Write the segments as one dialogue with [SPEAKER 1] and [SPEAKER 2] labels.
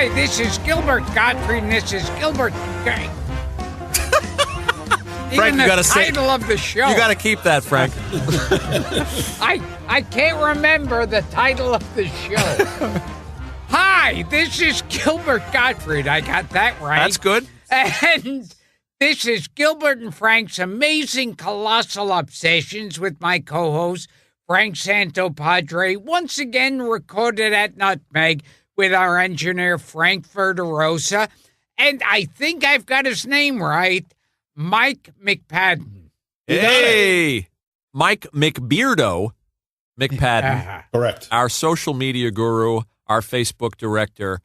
[SPEAKER 1] Hi, this is Gilbert Gottfried, and this is Gilbert.
[SPEAKER 2] Frank, you gotta say
[SPEAKER 1] title of the show.
[SPEAKER 2] You gotta keep that, Frank.
[SPEAKER 1] I can't remember the title of the show. Hi, this is Gilbert Gottfried. I got that right.
[SPEAKER 2] That's good.
[SPEAKER 1] And this is Gilbert and Frank's Amazing Colossal Obsessions with my co-host, Frank Santopadre, once again recorded at Nutmeg with our engineer, Frank Verderosa. And I think I've got his name right, Mike McPadden.
[SPEAKER 2] Hey, Mike McBeardo McPadden.
[SPEAKER 3] Correct.
[SPEAKER 2] Our social media guru, our Facebook director,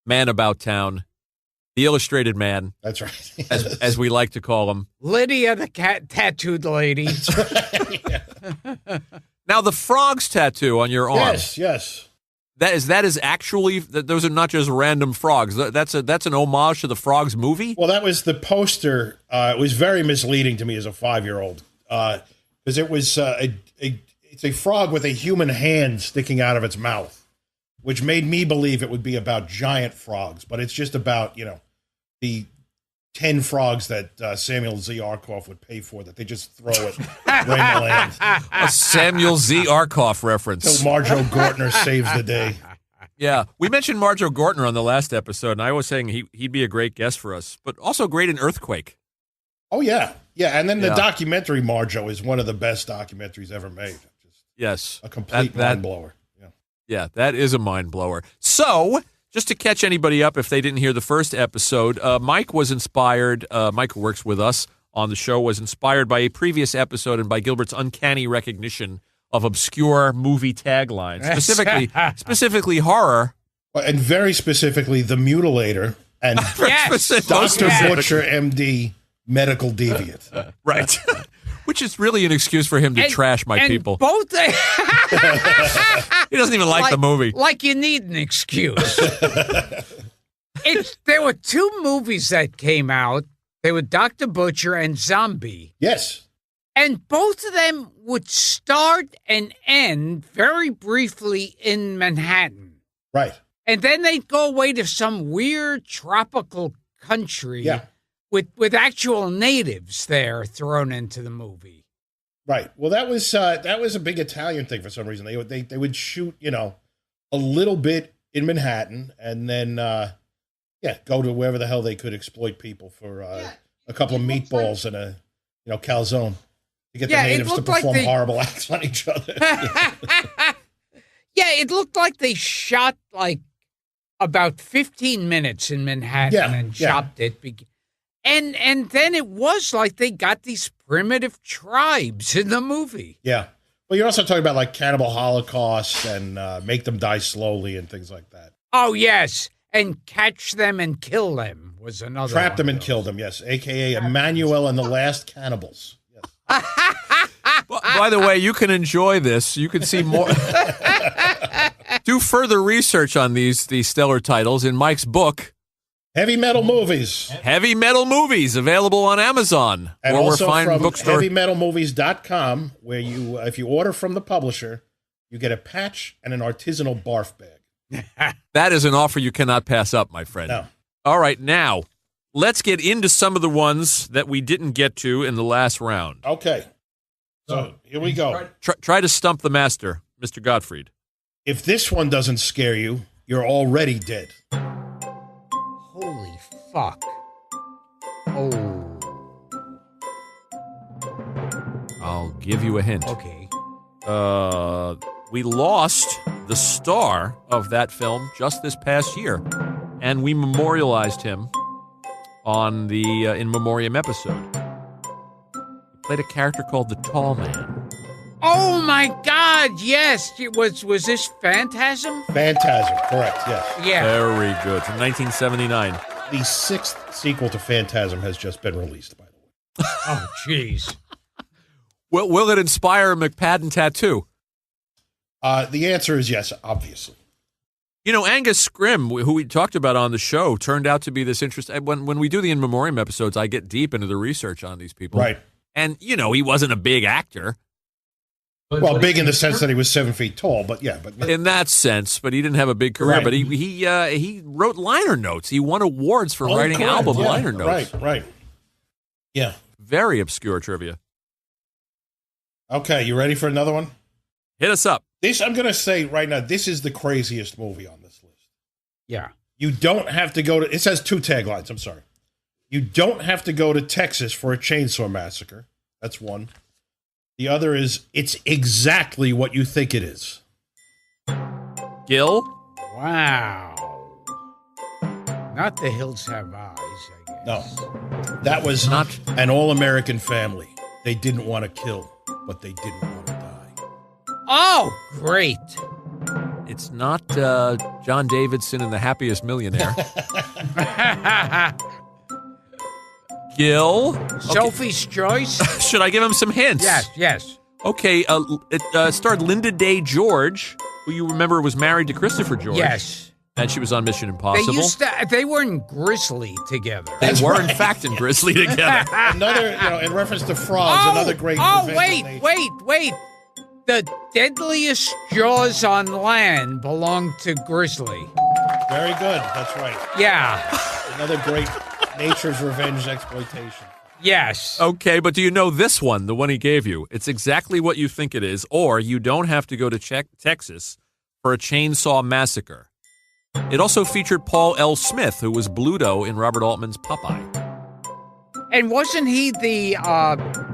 [SPEAKER 2] man about town, the illustrated man.
[SPEAKER 3] That's right.
[SPEAKER 2] as we like to call him.
[SPEAKER 1] Lydia, the cat tattooed lady.
[SPEAKER 3] That's right. Yeah.
[SPEAKER 2] Now, the frog's tattoo on your arm.
[SPEAKER 3] Yes.
[SPEAKER 2] That is actually, those are not just random frogs. That's an homage to the Frogs movie?
[SPEAKER 3] Well, that was the poster. It was very misleading to me as a 5-year-old because it was it's a frog with a human hand sticking out of its mouth, which made me believe it would be about giant frogs, but it's just about, the 10 frogs that Samuel Z. Arkoff would pay for that they just throw at Raymond Land.
[SPEAKER 2] A Samuel Z. Arkoff reference.
[SPEAKER 3] So Marjo Gortner saves the day.
[SPEAKER 2] Yeah, we mentioned Marjo Gortner on the last episode, and I was saying he'd be a great guest for us, but also great in Earthquake.
[SPEAKER 3] Oh, yeah. Yeah, and then the documentary Marjo is one of the best documentaries ever made. Just
[SPEAKER 2] yes.
[SPEAKER 3] A complete mind blower.
[SPEAKER 2] Yeah, that is a mind blower. So, just to catch anybody up if they didn't hear the first episode, Mike was inspired, Mike who works with us on the show, was inspired by a previous episode and by Gilbert's uncanny recognition of obscure movie taglines, specifically horror.
[SPEAKER 3] And very specifically, The Mutilator and Dr. Butcher, M.D., Medical Deviant.
[SPEAKER 2] Right. Which is really an excuse for him to trash my people.
[SPEAKER 1] Both
[SPEAKER 2] he doesn't even like the movie.
[SPEAKER 1] Like you need an excuse. There were two movies that came out. They were Dr. Butcher and Zombie.
[SPEAKER 3] Yes.
[SPEAKER 1] And both of them would start and end very briefly in Manhattan.
[SPEAKER 3] Right.
[SPEAKER 1] And then they'd go away to some weird tropical country with actual natives there thrown into the movie.
[SPEAKER 3] Right. Well, that was a big Italian thing for some reason. They would shoot, a little bit in Manhattan and then go to wherever the hell they could exploit people for a couple of meatballs and a calzone to get the natives to perform horrible acts on each other.
[SPEAKER 1] It looked like they shot about 15 minutes in Manhattan and chopped it. And then it was like they got these primitive tribes in the movie.
[SPEAKER 3] Yeah. Well, you're also talking about Cannibal Holocaust and Make Them Die Slowly and things like that.
[SPEAKER 1] Oh, yes. And Catch Them and Kill Them was another
[SPEAKER 3] Trap Them and Kill Them, yes. A.K.A. Emmanuel and the Last Cannibals. Yes.
[SPEAKER 2] By the way, you can enjoy this. You can see more. Do further research on these stellar titles in Mike's book,
[SPEAKER 3] Heavy Metal Movies.
[SPEAKER 2] Heavy Metal Movies, available on Amazon.
[SPEAKER 3] And
[SPEAKER 2] or
[SPEAKER 3] also
[SPEAKER 2] fine
[SPEAKER 3] from
[SPEAKER 2] bookstore.
[SPEAKER 3] HeavyMetalMovies.com, where if you order from the publisher, you get a patch and an artisanal barf bag.
[SPEAKER 2] That is an offer you cannot pass up, my friend.
[SPEAKER 3] No.
[SPEAKER 2] All right, now, let's get into some of the ones that we didn't get to in the last round.
[SPEAKER 3] Okay. So, here we go.
[SPEAKER 2] Try to stump the master, Mr. Gottfried.
[SPEAKER 3] If this one doesn't scare you, you're already dead.
[SPEAKER 1] Holy fuck. Oh.
[SPEAKER 2] I'll give you a hint.
[SPEAKER 1] Okay.
[SPEAKER 2] We lost the star of that film just this past year, and we memorialized him on the In Memoriam episode. He played a character called the Tall Man.
[SPEAKER 1] Oh my God! Yes, was this Phantasm?
[SPEAKER 3] Phantasm, correct? Yes.
[SPEAKER 1] Yeah.
[SPEAKER 2] Very good. From 1979.
[SPEAKER 3] The 6th sequel to Phantasm has just been released, by the way.
[SPEAKER 1] Oh, jeez.
[SPEAKER 2] Will it inspire a McPadden tattoo?
[SPEAKER 3] The answer is yes, obviously.
[SPEAKER 2] Angus Scrim, who we talked about on the show, turned out to be this interesting. When we do the In Memoriam episodes, I get deep into the research on these people.
[SPEAKER 3] Right.
[SPEAKER 2] And, he wasn't a big actor.
[SPEAKER 3] Well, big in the sense that he was 7 feet tall, but yeah. But
[SPEAKER 2] In that sense, but he didn't have a big career.
[SPEAKER 3] Right.
[SPEAKER 2] But he wrote liner notes. He won awards for writing
[SPEAKER 3] correct,
[SPEAKER 2] album
[SPEAKER 3] yeah,
[SPEAKER 2] liner notes.
[SPEAKER 3] Right. Yeah.
[SPEAKER 2] Very obscure trivia.
[SPEAKER 3] Okay, you ready for another one?
[SPEAKER 2] Hit us up.
[SPEAKER 3] This, I'm going to say right now, this is the craziest movie on this list.
[SPEAKER 1] Yeah.
[SPEAKER 3] You don't have to go to, it says 2 taglines, I'm sorry. You don't have to go to Texas for a chainsaw massacre. That's one. The other is, it's exactly what you think it is.
[SPEAKER 2] Gil?
[SPEAKER 1] Wow. Not The Hills Have Eyes, I guess.
[SPEAKER 3] No. That was not An All-American Family. They didn't want to kill, but they didn't want to die.
[SPEAKER 1] Oh, great.
[SPEAKER 2] It's not John Davidson and the Happiest Millionaire. Gil?
[SPEAKER 1] Sophie's Choice?
[SPEAKER 2] Should I give him some hints?
[SPEAKER 1] Yes.
[SPEAKER 2] Okay, it starred Linda Day George, who you remember was married to Christopher George.
[SPEAKER 1] Yes.
[SPEAKER 2] And she was on Mission Impossible.
[SPEAKER 1] They were in Grizzly together.
[SPEAKER 2] They were, in fact, in Grizzly together.
[SPEAKER 3] Another, in reference to frogs, another great
[SPEAKER 1] wait. The deadliest jaws on land belong to Grizzly.
[SPEAKER 3] Very good. That's right.
[SPEAKER 1] Yeah.
[SPEAKER 3] Another great nature's revenge exploitation.
[SPEAKER 1] Yes.
[SPEAKER 2] Okay, but do you know this one, the one he gave you? It's exactly what you think it is, or you don't have to go to Texas for a chainsaw massacre. It also featured Paul L. Smith, who was Bluto in Robert Altman's Popeye.
[SPEAKER 1] And wasn't he the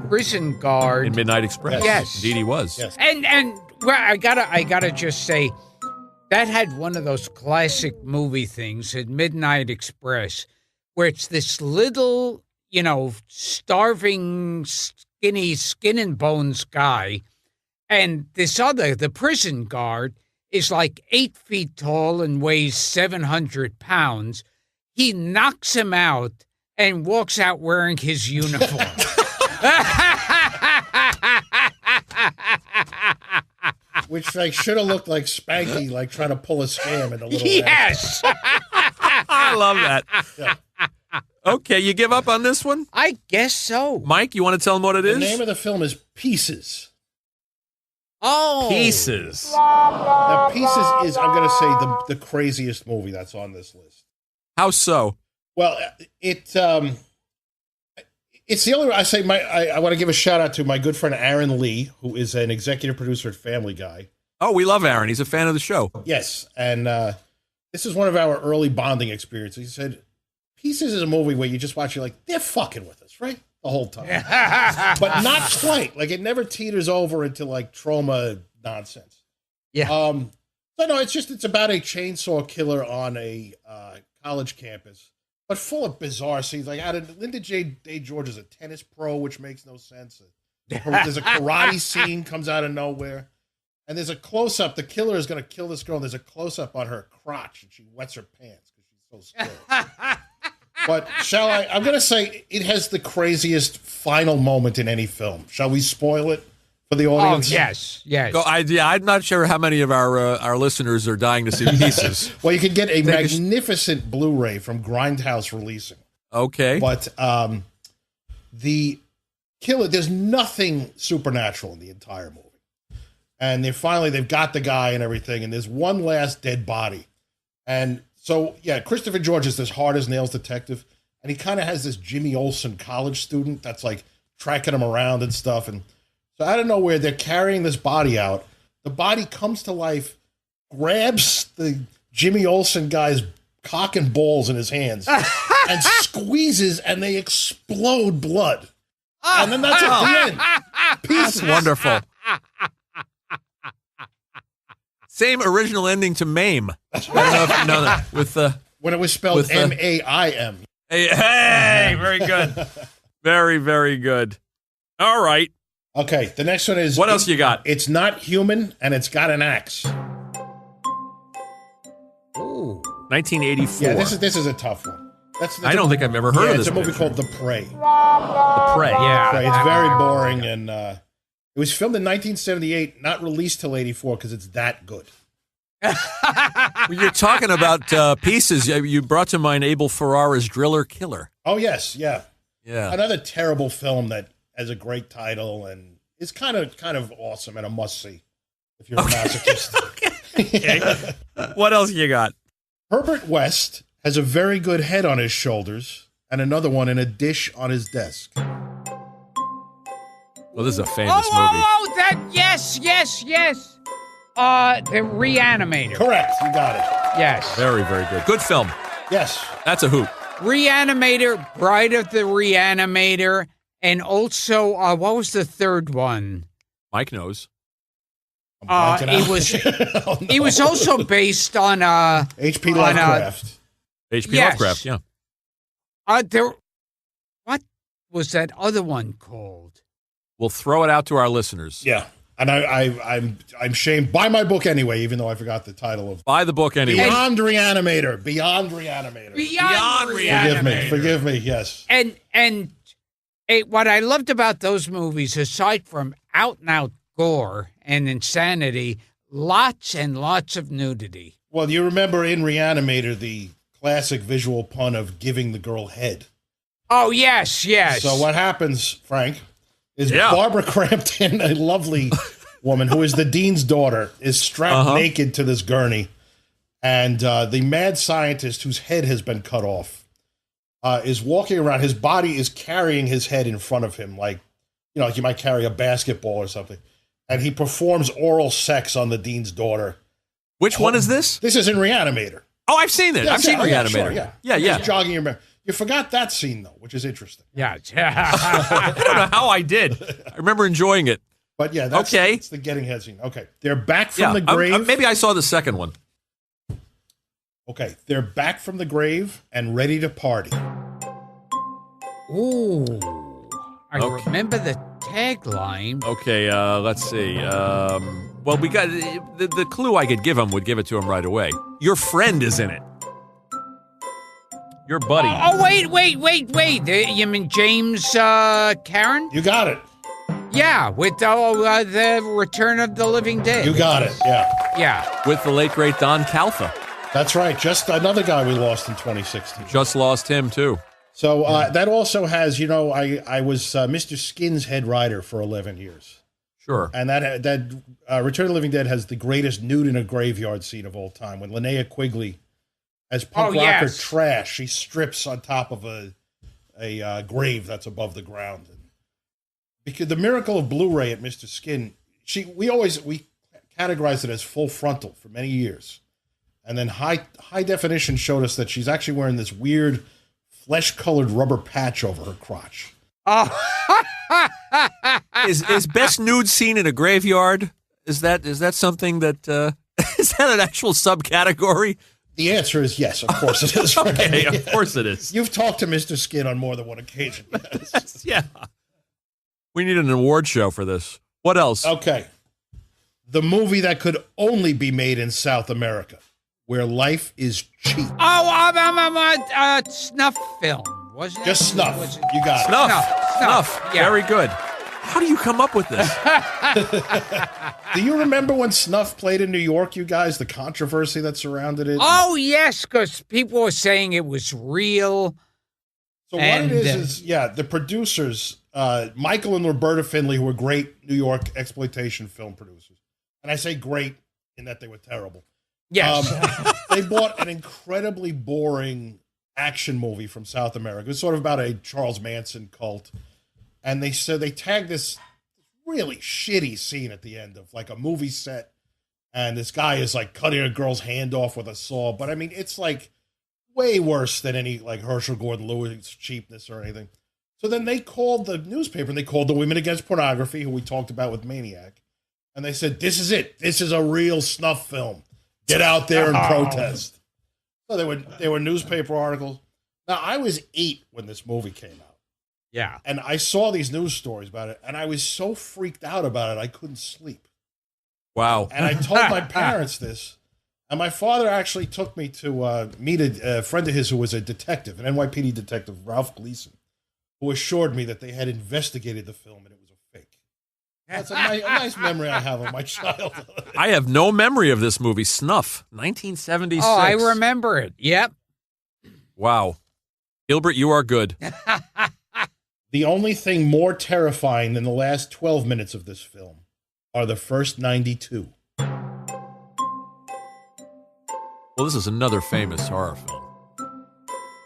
[SPEAKER 1] prison guard
[SPEAKER 2] In Midnight Express.
[SPEAKER 1] Yes.
[SPEAKER 2] Indeed he was.
[SPEAKER 3] Yes.
[SPEAKER 1] And well, I gotta just say that had one of those classic movie things at Midnight Express, where it's this little, starving, skinny, skin and bones guy, and this other, the prison guard, is like 8 feet tall and weighs 700 pounds. He knocks him out and walks out wearing his uniform.
[SPEAKER 3] Which should have looked like Spanky, trying to pull a scam in the little
[SPEAKER 1] Yes.
[SPEAKER 2] I love that.
[SPEAKER 3] Yeah.
[SPEAKER 2] Okay, you give up on this one?
[SPEAKER 1] I guess so.
[SPEAKER 2] Mike, you want to tell them what it
[SPEAKER 3] The
[SPEAKER 2] is?
[SPEAKER 3] name of the film is Pieces.
[SPEAKER 1] Oh.
[SPEAKER 2] Pieces.
[SPEAKER 3] Now, Pieces is, I'm going to say, the craziest movie that's on this list.
[SPEAKER 2] How so?
[SPEAKER 3] Well, it's the only. I say I want to give a shout out to my good friend Aaron Lee, who is an executive producer at Family Guy.
[SPEAKER 2] Oh, we love Aaron. He's a fan of the show.
[SPEAKER 3] Yes, and this is one of our early bonding experiences. He said, "Pieces is a movie where you just watch, you're like, they're fucking with us, right, the whole time, but not quite. It never teeters over into trauma nonsense."
[SPEAKER 1] Yeah.
[SPEAKER 3] So no, it's about a chainsaw killer on a college campus, but full of bizarre scenes. Linda Day George is a tennis pro, which makes no sense. There's a karate scene comes out of nowhere, and there's a close up. The killer is going to kill this girl. And there's a close up on her crotch, and she wets her pants because she's so scared. But I'm going to say it has the craziest final moment in any film. Shall we spoil it for the audience?
[SPEAKER 1] Oh, yes.
[SPEAKER 2] I'm not sure how many of our listeners are dying to see Pieces.
[SPEAKER 3] Well, you can get a magnificent Blu-ray from Grindhouse Releasing.
[SPEAKER 2] Okay.
[SPEAKER 3] But the killer, there's nothing supernatural in the entire movie. And they've got the guy and everything, and there's one last dead body. And so, yeah, Christopher George is this hard-as-nails detective, and he kind of has this Jimmy Olsen college student that's, tracking him around and stuff. And so out of nowhere, they're carrying this body out. The body comes to life, grabs the Jimmy Olsen guy's cock and balls in his hands, and squeezes, and they explode blood. And then that's at the end. Pieces.
[SPEAKER 2] That's wonderful. Same original ending to MAME. I don't know if you know that. With
[SPEAKER 3] when it was spelled M-A-I-M.
[SPEAKER 2] Hey, very good. Very, very good. All right.
[SPEAKER 3] Okay, the next one is...
[SPEAKER 2] What else you got?
[SPEAKER 3] It's not human, and it's got an axe.
[SPEAKER 1] Ooh.
[SPEAKER 2] 1984.
[SPEAKER 3] Yeah, this is a tough one.
[SPEAKER 2] I don't think I've ever heard of this
[SPEAKER 3] It's a movie
[SPEAKER 2] picture.
[SPEAKER 3] called The Prey.
[SPEAKER 2] The Prey.
[SPEAKER 1] Yeah.
[SPEAKER 3] Prey. It's very boring, and it was filmed in 1978, not released till 84, because it's that good.
[SPEAKER 2] When you're talking about Pieces, you brought to mind Abel Ferrara's Driller Killer.
[SPEAKER 3] Oh, yes, yeah.
[SPEAKER 2] Yeah.
[SPEAKER 3] Another terrible film that has a great title, and is kind of awesome and a must see if you're a masochist.
[SPEAKER 2] Okay. What else you got?
[SPEAKER 3] Herbert West has a very good head on his shoulders and another one in a dish on his desk.
[SPEAKER 2] Well, this is a famous movie.
[SPEAKER 1] Yes. The Reanimator.
[SPEAKER 3] Correct, you got it.
[SPEAKER 1] Yes.
[SPEAKER 2] Very, very good. Good film.
[SPEAKER 3] Yes.
[SPEAKER 2] That's a hoot.
[SPEAKER 1] Reanimator, Bride of the Reanimator, and also, what was the third one?
[SPEAKER 2] Mike knows.
[SPEAKER 1] It was also based on
[SPEAKER 3] H.P. Lovecraft.
[SPEAKER 2] H.P.
[SPEAKER 1] Yes.
[SPEAKER 2] Lovecraft, yeah.
[SPEAKER 1] What was that other one called?
[SPEAKER 2] We'll throw it out to our listeners.
[SPEAKER 3] Yeah. And I'm shamed. Buy my book anyway, even though I forgot the title of.
[SPEAKER 2] Buy the book anyway.
[SPEAKER 3] Beyond Reanimator. Beyond Reanimator.
[SPEAKER 1] Beyond Reanimator.
[SPEAKER 3] Forgive me. Yes.
[SPEAKER 1] And what I loved about those movies, aside from out and out gore and insanity, lots and lots of nudity.
[SPEAKER 3] Well, you remember in Reanimator the classic visual pun of giving the girl head.
[SPEAKER 1] Oh yes.
[SPEAKER 3] So what happens, Frank, is Barbara Crampton, a lovely woman who is the dean's daughter, is strapped naked to this gurney, and the mad scientist whose head has been cut off is walking around. His body is carrying his head in front of him, like you might carry a basketball or something, and he performs oral sex on the dean's daughter.
[SPEAKER 2] Which one is this?
[SPEAKER 3] This is in Reanimator.
[SPEAKER 2] Oh, I've seen it. I've seen Reanimator.
[SPEAKER 3] Sure,
[SPEAKER 2] yeah.
[SPEAKER 3] Just jogging your memory. You forgot that scene, though, which is interesting.
[SPEAKER 1] Yeah.
[SPEAKER 2] I don't know how I did. I remember enjoying it.
[SPEAKER 3] But yeah, that's the getting head scene. Okay, they're back from the grave.
[SPEAKER 2] Maybe I saw the second one.
[SPEAKER 3] Okay, they're back from the grave and ready to party.
[SPEAKER 1] Ooh. I remember the tagline.
[SPEAKER 2] Okay, let's see. Well, we got the clue I could give him would give it to him right away. Your friend is in it. Your buddy.
[SPEAKER 1] Oh, wait. You mean James Karen?
[SPEAKER 3] You got it.
[SPEAKER 1] Yeah, with the Return of the Living Dead.
[SPEAKER 3] You got it, yeah.
[SPEAKER 1] Yeah.
[SPEAKER 2] With the late, great Don Calfa.
[SPEAKER 3] That's right. Just another guy we lost in 2016.
[SPEAKER 2] Just lost him, too.
[SPEAKER 3] So that also has, I was Mr. Skin's head writer for 11 years.
[SPEAKER 2] Sure.
[SPEAKER 3] And that Return of the Living Dead has the greatest nude in a graveyard scene of all time. When Linnea Quigley, as punk rocker trash, she strips on top of a grave that's above the ground. And because the miracle of Blu-ray at Mr. Skin, we categorized it as full frontal for many years. And then high definition showed us that she's actually wearing this weird flesh-colored rubber patch over her crotch.
[SPEAKER 1] Oh.
[SPEAKER 2] Is best nude scene in a graveyard? Is that something that is that an actual subcategory?
[SPEAKER 3] The answer is yes. Of course it is.
[SPEAKER 2] Okay, of course it is.
[SPEAKER 3] You've talked to Mr. Skin on more than one occasion. Yes.
[SPEAKER 2] Yeah. We need an award show for this. What else?
[SPEAKER 3] Okay. The movie that could only be made in South America, where life is cheap.
[SPEAKER 1] Oh, snuff film, wasn't it?
[SPEAKER 3] Just Snuff. You got it.
[SPEAKER 2] Snuff.
[SPEAKER 1] Yeah.
[SPEAKER 2] Very good. How do you come up with this?
[SPEAKER 3] Do you remember when Snuff played in New York, you guys? The controversy that surrounded it?
[SPEAKER 1] Oh, yes, because people were saying it was real.
[SPEAKER 3] So what it is the producers, Michael and Roberta Findlay, who were great New York exploitation film producers. And I say great in that they were terrible.
[SPEAKER 1] Yes.
[SPEAKER 3] They bought an incredibly boring action movie from South America. It's sort of about a Charles Manson cult. And they said they tagged this really shitty scene at the end of like a movie set. And this guy is like cutting a girl's hand off with a saw. But I mean, it's like way worse than any like Herschel Gordon Lewis cheapness or anything. So then they called the newspaper and they called the Women Against Pornography, who we talked about with Maniac. And they said, this is it. This is a real snuff film. Get out there and protest. So there were newspaper articles. Now, I was 8 when this movie came out.
[SPEAKER 1] Yeah.
[SPEAKER 3] And I saw these news stories about it, and I was so freaked out about it, I couldn't sleep.
[SPEAKER 2] Wow.
[SPEAKER 3] And I told my parents this, and my father actually took me to meet a friend of his who was a detective, an NYPD detective, Ralph Gleason, who assured me that they had investigated the film and it was a fake. That's a nice memory I have of my childhood.
[SPEAKER 2] I have no memory of this movie, Snuff, 1976.
[SPEAKER 1] Oh, I remember it. Yep.
[SPEAKER 2] Wow. Gilbert, you are good.
[SPEAKER 3] The only thing more terrifying than the last 12 minutes of this film are the first 92.
[SPEAKER 2] Well, this is another famous horror film.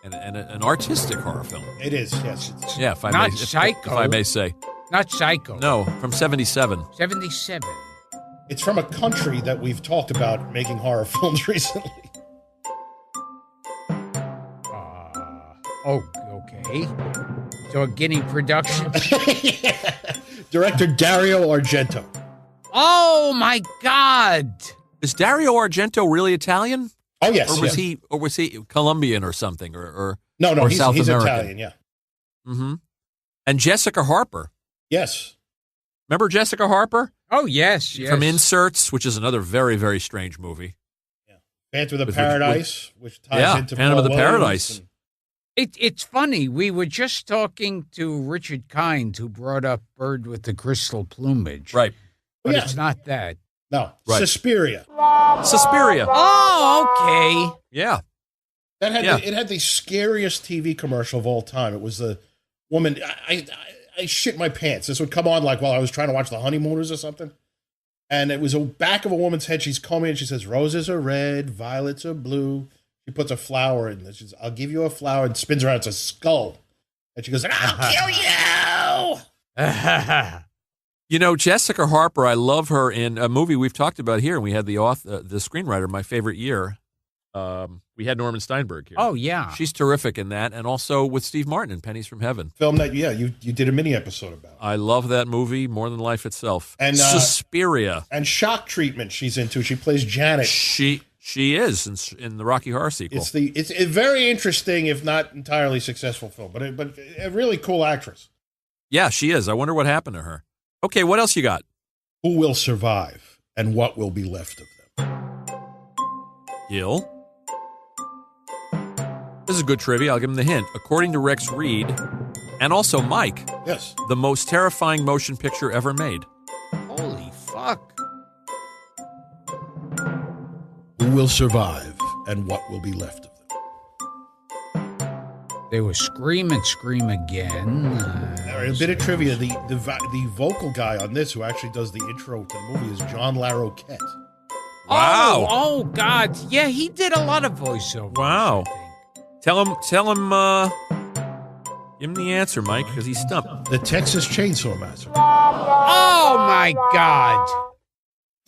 [SPEAKER 2] And an artistic horror film.
[SPEAKER 3] It is, yes.
[SPEAKER 2] Yeah, if I
[SPEAKER 1] Not
[SPEAKER 2] may,
[SPEAKER 1] Psycho.
[SPEAKER 2] if I may say.
[SPEAKER 1] Not Psycho.
[SPEAKER 2] No, from 77.
[SPEAKER 1] 77.
[SPEAKER 3] It's from a country that we've talked about making horror films recently.
[SPEAKER 1] Oh, okay. So a Guinea production.
[SPEAKER 3] Yeah. Director Dario Argento.
[SPEAKER 1] Oh my God!
[SPEAKER 2] Is Dario Argento really Italian?
[SPEAKER 3] Oh yes,
[SPEAKER 2] Or was he Colombian or something? Or
[SPEAKER 3] no,
[SPEAKER 2] or
[SPEAKER 3] he's
[SPEAKER 2] South American?
[SPEAKER 3] Italian. Yeah.
[SPEAKER 2] Mm-hmm. And Jessica Harper.
[SPEAKER 3] Yes.
[SPEAKER 2] Remember Jessica Harper?
[SPEAKER 1] Oh yes.
[SPEAKER 2] From Inserts, which is another very, very strange movie.
[SPEAKER 3] Yeah. Phantom of the Paradise, which ties into
[SPEAKER 2] Phantom of the
[SPEAKER 3] Williams
[SPEAKER 2] Paradise.
[SPEAKER 3] and-
[SPEAKER 1] It's funny. We were just talking to Richard Kind, who brought up Bird with the Crystal Plumage.
[SPEAKER 2] Right.
[SPEAKER 1] But
[SPEAKER 3] Yeah.
[SPEAKER 1] it's not that.
[SPEAKER 3] No,
[SPEAKER 2] Right.
[SPEAKER 3] Suspiria.
[SPEAKER 2] Suspiria.
[SPEAKER 1] Oh, okay.
[SPEAKER 2] Yeah.
[SPEAKER 3] That had
[SPEAKER 2] Yeah.
[SPEAKER 3] it had the scariest TV commercial of all time. It was the woman. I shit my pants. This would come on like while I was trying to watch The Honeymooners or something, and it was a back of a woman's head. She's combing and she says, "Roses are red, violets are blue." She puts a flower in. She says, "I'll give you a flower," and spins around. It's a skull, and she goes, "I'll kill you."
[SPEAKER 2] You know, Jessica Harper, I love her in a movie we've talked about here, and we had the screenwriter, my favorite year. We had Norman Steinberg here.
[SPEAKER 1] Oh, yeah.
[SPEAKER 2] She's terrific in that, and also with Steve Martin in Pennies from Heaven.
[SPEAKER 3] Film that, you did a mini episode about.
[SPEAKER 2] I love that movie more than life itself.
[SPEAKER 3] And
[SPEAKER 2] Suspiria.
[SPEAKER 3] And Shock Treatment she's into. She plays Janet.
[SPEAKER 2] She is in the Rocky Horror sequel.
[SPEAKER 3] It's a very interesting, if not entirely successful film, but a really cool actress.
[SPEAKER 2] Yeah, she is. I wonder what happened to her. Okay, what else you got?
[SPEAKER 3] Who will survive, and what will be left of them?
[SPEAKER 2] Gil? This is good trivia. I'll give him the hint. According to Rex Reed, and also Mike,
[SPEAKER 3] Yes.
[SPEAKER 2] the most terrifying motion picture ever made.
[SPEAKER 1] Holy fuck.
[SPEAKER 3] Who will survive, and what will be left of them?
[SPEAKER 1] They were scream again.
[SPEAKER 3] All right, a bit of trivia. The vocal guy on this, who actually does the intro to the movie, is John Larroquette.
[SPEAKER 2] Wow.
[SPEAKER 1] Oh, God. Yeah, he did a lot of voiceover.
[SPEAKER 2] Wow. Tell him, give him the answer, Mike, because he's stumped.
[SPEAKER 3] The Texas Chainsaw Massacre.
[SPEAKER 1] Oh, my God.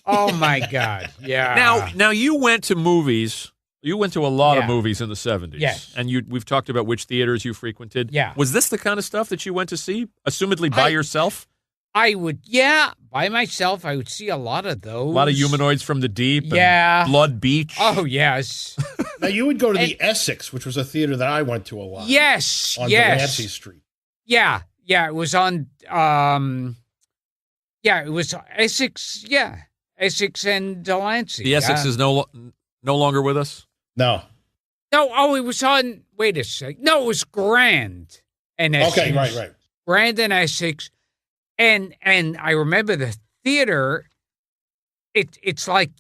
[SPEAKER 1] Oh, my God. Yeah.
[SPEAKER 2] Now you went to movies. You went to a lot of
[SPEAKER 1] Yeah.
[SPEAKER 2] movies in the 70s.
[SPEAKER 1] Yes.
[SPEAKER 2] And we've talked about which theaters you frequented.
[SPEAKER 1] Yeah.
[SPEAKER 2] Was this the kind of stuff that you went to see, assumedly by yourself?
[SPEAKER 1] I would, by myself, I would see a lot of those.
[SPEAKER 2] A lot of humanoids from the deep.
[SPEAKER 1] Yeah.
[SPEAKER 2] And Blood Beach.
[SPEAKER 1] Oh, yes.
[SPEAKER 3] Now, you would go to the Essex, which was a theater that I went to a lot.
[SPEAKER 1] Yes.
[SPEAKER 3] On
[SPEAKER 1] yes.
[SPEAKER 3] Delancey Street.
[SPEAKER 1] Yeah. Yeah. It was on, it was Essex. Yeah. Essex and Delancey.
[SPEAKER 2] The Essex is no longer with us?
[SPEAKER 3] No.
[SPEAKER 1] No, it was on, wait a sec. No, it was Grand and Essex.
[SPEAKER 3] Okay, right.
[SPEAKER 1] Grand and Essex. And I remember the theater, it's like,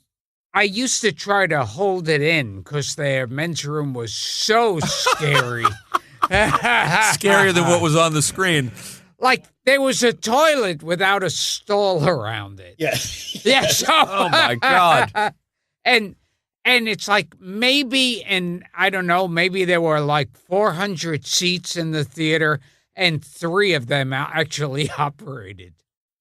[SPEAKER 1] I used to try to hold it in because their men's room was so scary.
[SPEAKER 2] Scarier than what was on the screen.
[SPEAKER 1] Like, there was a toilet without a stall around it.
[SPEAKER 3] Yes.
[SPEAKER 1] Yes.
[SPEAKER 2] Oh, my God.
[SPEAKER 1] And it's like maybe, and I don't know, maybe there were like 400 seats in the theater and 3 of them actually operated.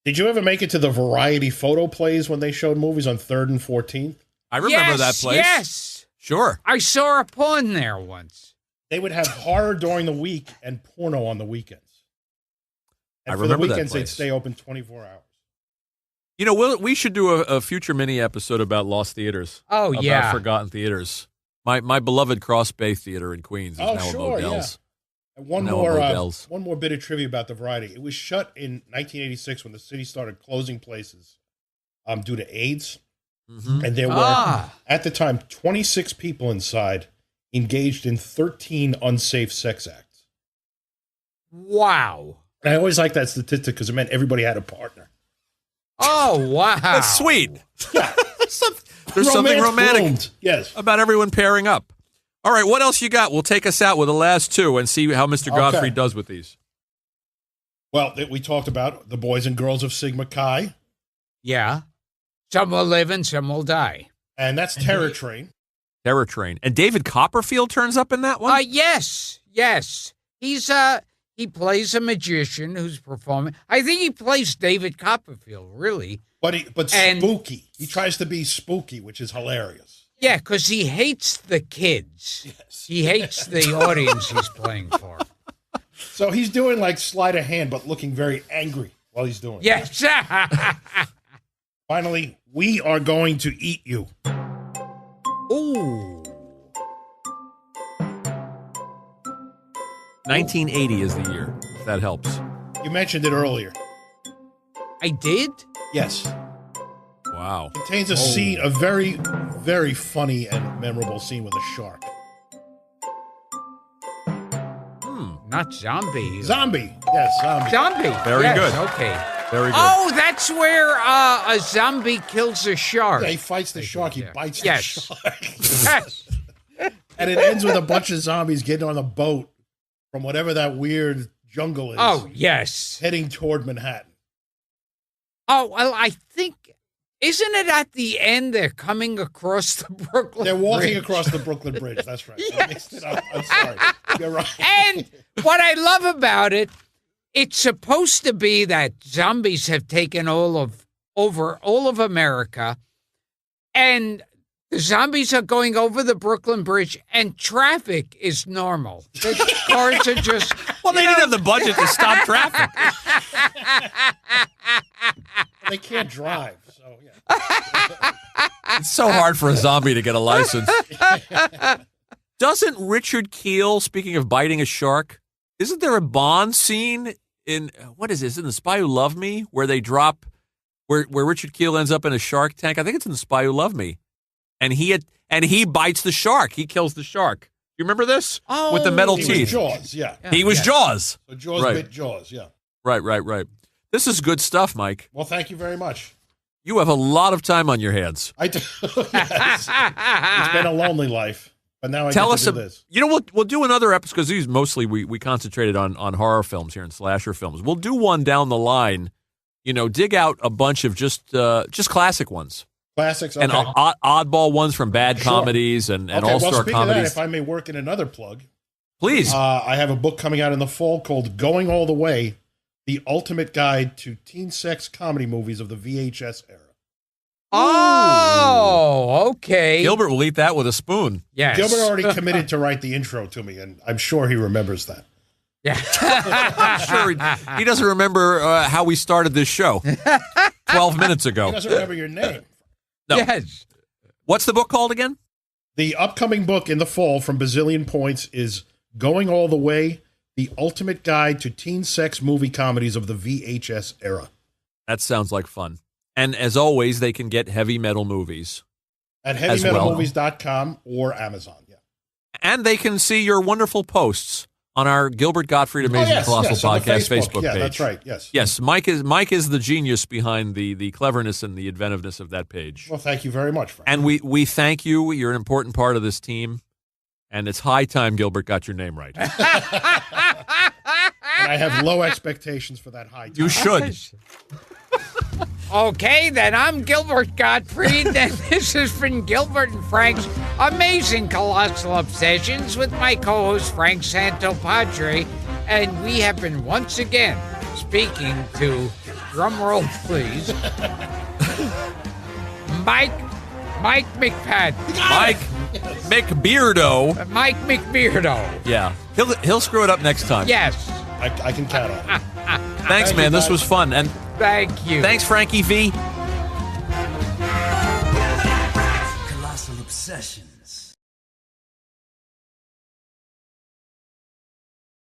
[SPEAKER 3] Did you ever make it to the variety photo plays when they showed movies on 3rd and 14th?
[SPEAKER 2] I remember that place.
[SPEAKER 1] Yes.
[SPEAKER 2] Sure.
[SPEAKER 1] I saw a porn there once.
[SPEAKER 3] They would have horror during the week and porno on the weekends. And
[SPEAKER 2] I
[SPEAKER 3] for
[SPEAKER 2] remember
[SPEAKER 3] the
[SPEAKER 2] that
[SPEAKER 3] weekends, they'd
[SPEAKER 2] place.
[SPEAKER 3] stay open 24 hours.
[SPEAKER 2] You know, we should do a future mini episode about lost theaters.
[SPEAKER 1] Oh,
[SPEAKER 2] about
[SPEAKER 1] yeah.
[SPEAKER 2] forgotten theaters. My beloved Cross Bay Theater in Queens is now a Modell's.
[SPEAKER 3] And one
[SPEAKER 2] Now
[SPEAKER 3] more
[SPEAKER 2] Modell's.
[SPEAKER 3] one more bit of trivia about the variety. It was shut in 1986 when the city started closing places due to AIDS.
[SPEAKER 2] Mhm.
[SPEAKER 3] And there were, at the time, 26 people inside engaged in 13 unsafe sex acts.
[SPEAKER 1] Wow.
[SPEAKER 3] And I always like that statistic because it meant everybody had a partner.
[SPEAKER 1] Oh, wow.
[SPEAKER 2] That's sweet.
[SPEAKER 3] Yeah.
[SPEAKER 2] There's something romantic
[SPEAKER 3] bloomed. Yes.
[SPEAKER 2] about everyone pairing up. All right, what else you got? We'll take us out with the last 2 and see how Mr. Godfrey does with these.
[SPEAKER 3] Well, we talked about the boys and girls of Sigma Chi,
[SPEAKER 1] Yeah. Some will live and some will die.
[SPEAKER 3] and that's Terror Train.
[SPEAKER 2] Terror Train. And David Copperfield turns up in that one?
[SPEAKER 1] Yes. He's he plays a magician who's performing. I think he plays David Copperfield, really.
[SPEAKER 3] But spooky. He tries to be spooky, which is hilarious.
[SPEAKER 1] Yeah, because he hates the kids.
[SPEAKER 3] Yes.
[SPEAKER 1] He hates the audience he's playing for.
[SPEAKER 3] So he's doing like sleight of hand, but looking very angry while he's doing it.
[SPEAKER 1] Yes.
[SPEAKER 3] Finally, we are going to eat you.
[SPEAKER 1] Ooh.
[SPEAKER 2] 1980 is the year, if that helps.
[SPEAKER 3] You mentioned it earlier.
[SPEAKER 1] I did?
[SPEAKER 3] Yes.
[SPEAKER 2] Wow.
[SPEAKER 3] Contains a scene, a very, very funny and memorable scene with a shark.
[SPEAKER 1] Not zombie.
[SPEAKER 3] Zombie. Yes, zombie.
[SPEAKER 1] Zombie.
[SPEAKER 2] Very
[SPEAKER 1] Yes,
[SPEAKER 2] good.
[SPEAKER 1] Okay.
[SPEAKER 2] Very good.
[SPEAKER 1] Oh, that's where a zombie kills a shark.
[SPEAKER 3] Yeah, he fights the shark. He bites
[SPEAKER 1] Yes.
[SPEAKER 3] the shark.
[SPEAKER 1] Yes.
[SPEAKER 3] And it ends with a bunch of zombies getting on a boat from whatever that weird jungle is.
[SPEAKER 1] Oh, yes.
[SPEAKER 3] Heading toward Manhattan.
[SPEAKER 1] Oh, well, I think, isn't it at the end they're coming across the Brooklyn
[SPEAKER 3] They're walking
[SPEAKER 1] Bridge?
[SPEAKER 3] across the Brooklyn Bridge. That's right. I
[SPEAKER 1] Yes.
[SPEAKER 3] mixed it up. I'm sorry. You're right.
[SPEAKER 1] And what I love about it, it's supposed to be that zombies have taken over all of America, and the zombies are going over the Brooklyn Bridge, and traffic is normal. The cars are just...
[SPEAKER 2] Well, they didn't have the budget to stop traffic.
[SPEAKER 3] They can't drive. So, yeah.
[SPEAKER 2] It's so hard for a zombie to get a license. Doesn't Richard Keel, speaking of biting a shark, isn't there a Bond scene in, what is this, in The Spy Who Loved Me, where they drop, where Richard Keel ends up in a shark tank? I think it's in The Spy Who Loved Me. And he bites the shark. He kills the shark. You remember this?
[SPEAKER 1] Oh,
[SPEAKER 2] with the metal
[SPEAKER 3] He
[SPEAKER 2] teeth.
[SPEAKER 3] was Jaws, yeah.
[SPEAKER 2] He was
[SPEAKER 1] Yes.
[SPEAKER 2] Jaws.
[SPEAKER 3] So Jaws
[SPEAKER 2] Right.
[SPEAKER 3] bit Jaws, yeah.
[SPEAKER 2] Right. This is good stuff, Mike.
[SPEAKER 3] Well, thank you very much.
[SPEAKER 2] You have a lot of time on your hands.
[SPEAKER 3] I do. Yes. It's been a lonely life, but now I
[SPEAKER 2] Tell
[SPEAKER 3] get
[SPEAKER 2] us,
[SPEAKER 3] to do this.
[SPEAKER 2] you know, we'll do another episode because these mostly we concentrated on horror films here and slasher films. We'll do one down the line. You know, dig out a bunch of just classic ones
[SPEAKER 3] Classics, okay.
[SPEAKER 2] and oddball ones from bad
[SPEAKER 3] Sure.
[SPEAKER 2] comedies and
[SPEAKER 3] Okay,
[SPEAKER 2] all-star
[SPEAKER 3] well, speaking
[SPEAKER 2] comedies.
[SPEAKER 3] of that, if I may work in another plug,
[SPEAKER 2] Please.
[SPEAKER 3] I have a book coming out in the fall called Going All the Way, The Ultimate Guide to Teen Sex Comedy Movies of the VHS Era.
[SPEAKER 1] Oh, okay.
[SPEAKER 2] Gilbert will eat that with a spoon.
[SPEAKER 1] Yes.
[SPEAKER 3] Gilbert already committed to write the intro to me, and I'm sure he remembers that.
[SPEAKER 1] Yeah.
[SPEAKER 2] I'm sure he doesn't remember how we started this show 12 minutes
[SPEAKER 3] He
[SPEAKER 2] ago.
[SPEAKER 3] doesn't remember your name.
[SPEAKER 2] No.
[SPEAKER 1] Yes.
[SPEAKER 2] What's the book called again?
[SPEAKER 3] The upcoming book in the fall from Bazillion Points is Going All the Way, The Ultimate Guide to Teen Sex Movie Comedies of the VHS Era.
[SPEAKER 2] That sounds like fun. And as always, they can get Heavy Metal Movies.
[SPEAKER 3] At
[SPEAKER 2] As well.
[SPEAKER 3] heavymetalmovies.com or Amazon. Yeah.
[SPEAKER 2] And they can see your wonderful posts on our Gilbert Gottfried Amazing Colossal
[SPEAKER 3] on the
[SPEAKER 2] Podcast Facebook
[SPEAKER 3] yeah,
[SPEAKER 2] page.
[SPEAKER 3] that's right. Yes.
[SPEAKER 2] Yes, Mike is the genius behind the cleverness and the inventiveness of that page.
[SPEAKER 3] Well, thank you very much, Frank.
[SPEAKER 2] And we thank you. You're an important part of this team. And it's high time Gilbert got your name right.
[SPEAKER 3] And I have low expectations for that high time.
[SPEAKER 2] You should.
[SPEAKER 1] Okay, then I'm Gilbert Gottfried, and this has been Gilbert and Frank's Amazing Colossal Obsessions with my co-host Frank Santopadre, and we have been once again speaking to, drumroll please, Mike McPadden.
[SPEAKER 2] Mike McBeardo.
[SPEAKER 1] Mike McBeardo.
[SPEAKER 2] Yeah. He'll screw it up next time.
[SPEAKER 1] Yes,
[SPEAKER 3] I can count on it.
[SPEAKER 2] Thanks,
[SPEAKER 3] Thank
[SPEAKER 2] man.
[SPEAKER 3] you,
[SPEAKER 2] This
[SPEAKER 3] guys.
[SPEAKER 2] was fun. And
[SPEAKER 1] thank you.
[SPEAKER 2] thanks, Frankie V.
[SPEAKER 4] Colossal obsession.